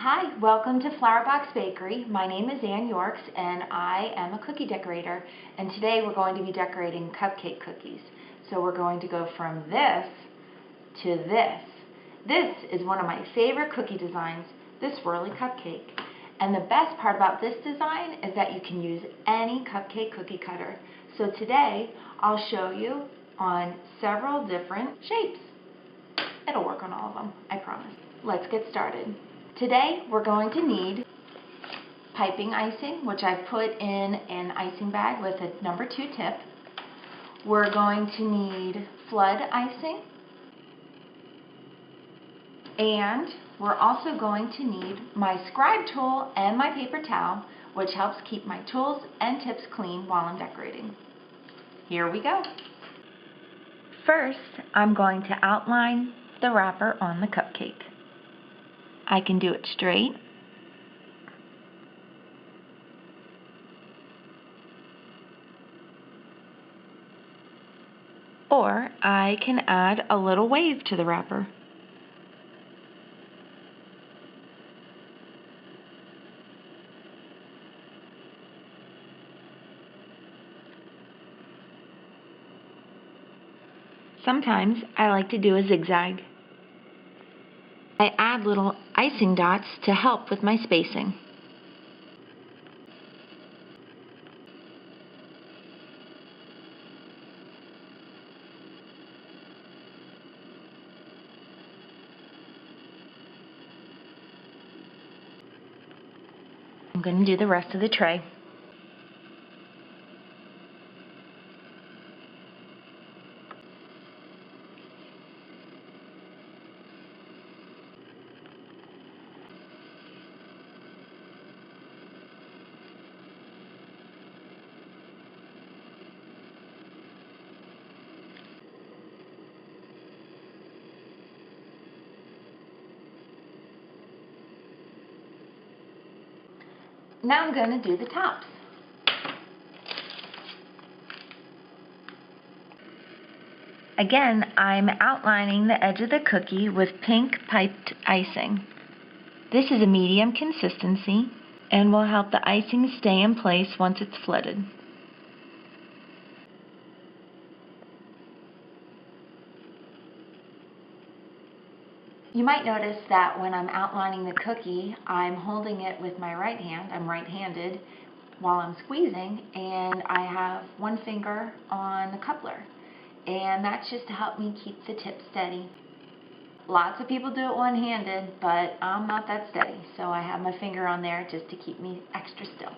Hi, welcome to Flower Box Bakery. My name is Ann Yorks and I am a cookie decorator, and today we're going to be decorating cupcake cookies. So we're going to go from this to this. This is one of my favorite cookie designs, this Swirly cupcake. And the best part about this design is that you can use any cupcake cookie cutter. So today I'll show you on several different shapes. It'll work on all of them, I promise. Let's get started. Today we're going to need piping icing, which I've put in an icing bag with a number 2 tip. We're going to need flood icing, and we're also going to need my scribe tool and my paper towel, which helps keep my tools and tips clean while I'm decorating. Here we go. First, I'm going to outline the wrapper on the cupcake. I can do it straight, or I can add a little wave to the wrapper. Sometimes I like to do a zigzag. I add little icing dots to help with my spacing. I'm going to do the rest of the tray. Now I'm going to do the tops. Again, I'm outlining the edge of the cookie with pink piped icing. This is a medium consistency and will help the icing stay in place once it's flooded. You might notice that when I'm outlining the cookie, I'm holding it with my right hand. I'm right-handed while I'm squeezing, and I have one finger on the coupler. And that's just to help me keep the tip steady. Lots of people do it one-handed, but I'm not that steady, so I have my finger on there just to keep me extra still.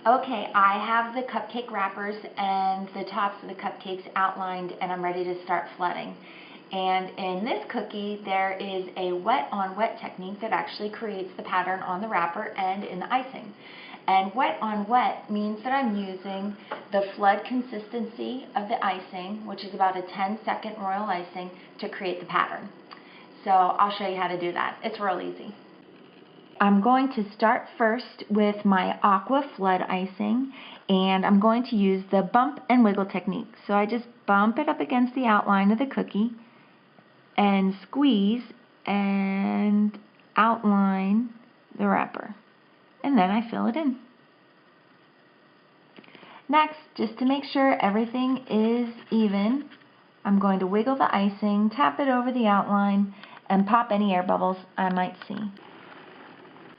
Okay, I have the cupcake wrappers and the tops of the cupcakes outlined, and I'm ready to start flooding. And in this cookie, there is a wet-on-wet technique that actually creates the pattern on the wrapper and in the icing. And wet-on-wet means that I'm using the flood consistency of the icing, which is about a 10-second royal icing, to create the pattern. So I'll show you how to do that. It's real easy. I'm going to start first with my aqua flood icing, and I'm going to use the bump and wiggle technique. So I just bump it up against the outline of the cookie and squeeze and outline the wrapper, and then I fill it in. Next, just to make sure everything is even, I'm going to wiggle the icing, tap it over the outline, and pop any air bubbles I might see.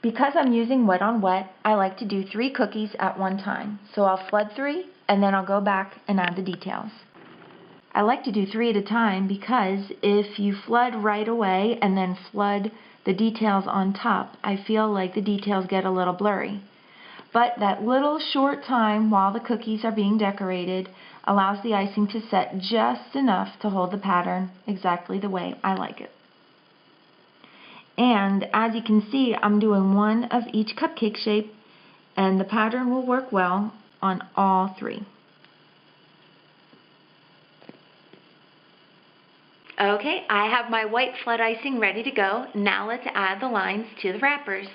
Because I'm using wet on wet, I like to do 3 cookies at one time. So I'll flood 3, and then I'll go back and add the details. I like to do 3 at a time because if you flood right away and then flood the details on top, I feel like the details get a little blurry. But that little short time while the cookies are being decorated allows the icing to set just enough to hold the pattern exactly the way I like it. And as you can see, I'm doing 1 of each cupcake shape, and the pattern will work well on all 3. Okay, I have my white flood icing ready to go. Now let's add the lines to the wrappers.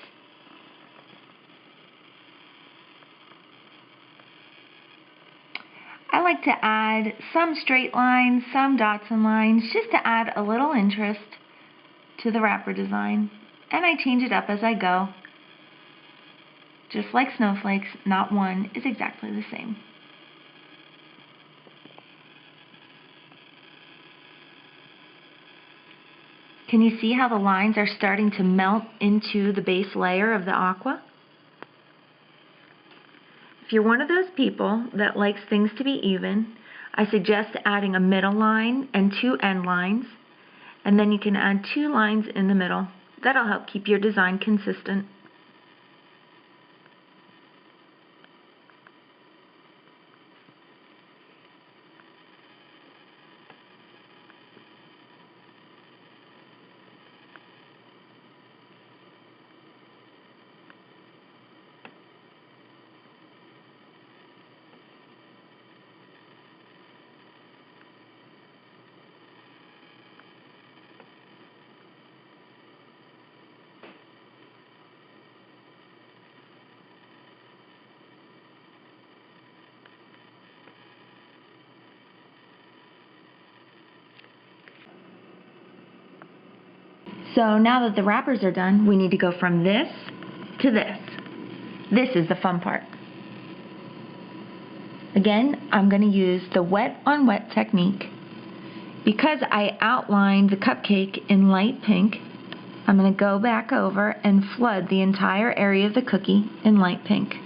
I like to add some straight lines, some dots and lines, just to add a little interest. to the wrapper design, and I change it up as I go. Just like snowflakes, not one is exactly the same. Can you see how the lines are starting to melt into the base layer of the aqua? If you're one of those people that likes things to be even, I suggest adding a middle line and 2 end lines, and then you can add 2 lines in the middle. That'll help keep your design consistent. So now that the wrappers are done, we need to go from this to this. This is the fun part. Again, I'm going to use the wet on wet technique. Because I outlined the cupcake in light pink, I'm going to go back over and flood the entire area of the cookie in light pink.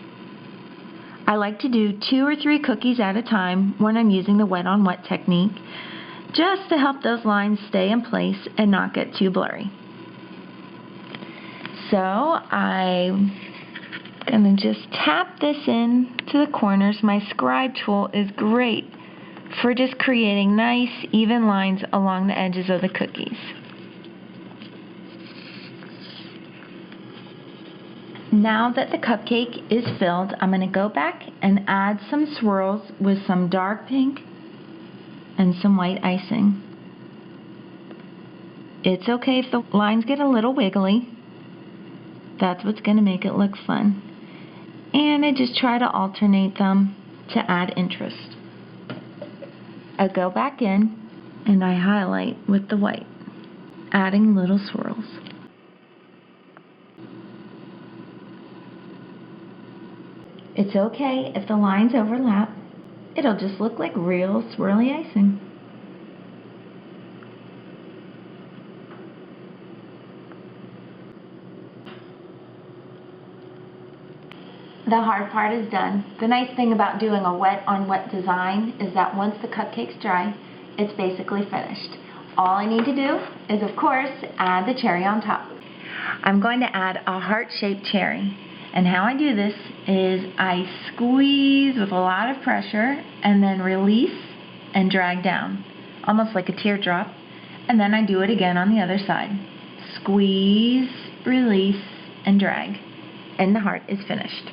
I like to do 2 or 3 cookies at a time when I'm using the wet on wet technique, just to help those lines stay in place and not get too blurry. So I'm going to just tap this in to the corners. My scribe tool is great for just creating nice even lines along the edges of the cookies. Now that the cupcake is filled, I'm going to go back and add some swirls with some dark pink and some white icing. It's okay if the lines get a little wiggly. That's what's going to make it look fun. And I just try to alternate them to add interest. I go back in and I highlight with the white, adding little swirls. It's okay if the lines overlap. It'll just look like real swirly icing. The hard part is done. The nice thing about doing a wet on wet design is that once the cupcake's dry, it's basically finished. All I need to do is, of course, add the cherry on top. I'm going to add a heart-shaped cherry. And how I do this is I squeeze with a lot of pressure and then release and drag down, almost like a teardrop. And then I do it again on the other side. Squeeze, release, and drag. And the heart is finished.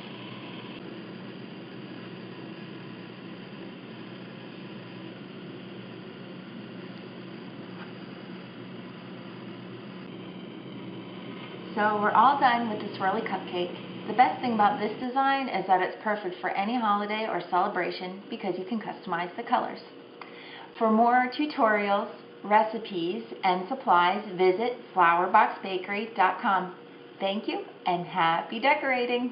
So we're all done with the swirly cupcake. The best thing about this design is that it's perfect for any holiday or celebration because you can customize the colors. For more tutorials, recipes, and supplies, visit flowerboxbakery.com. Thank you and happy decorating!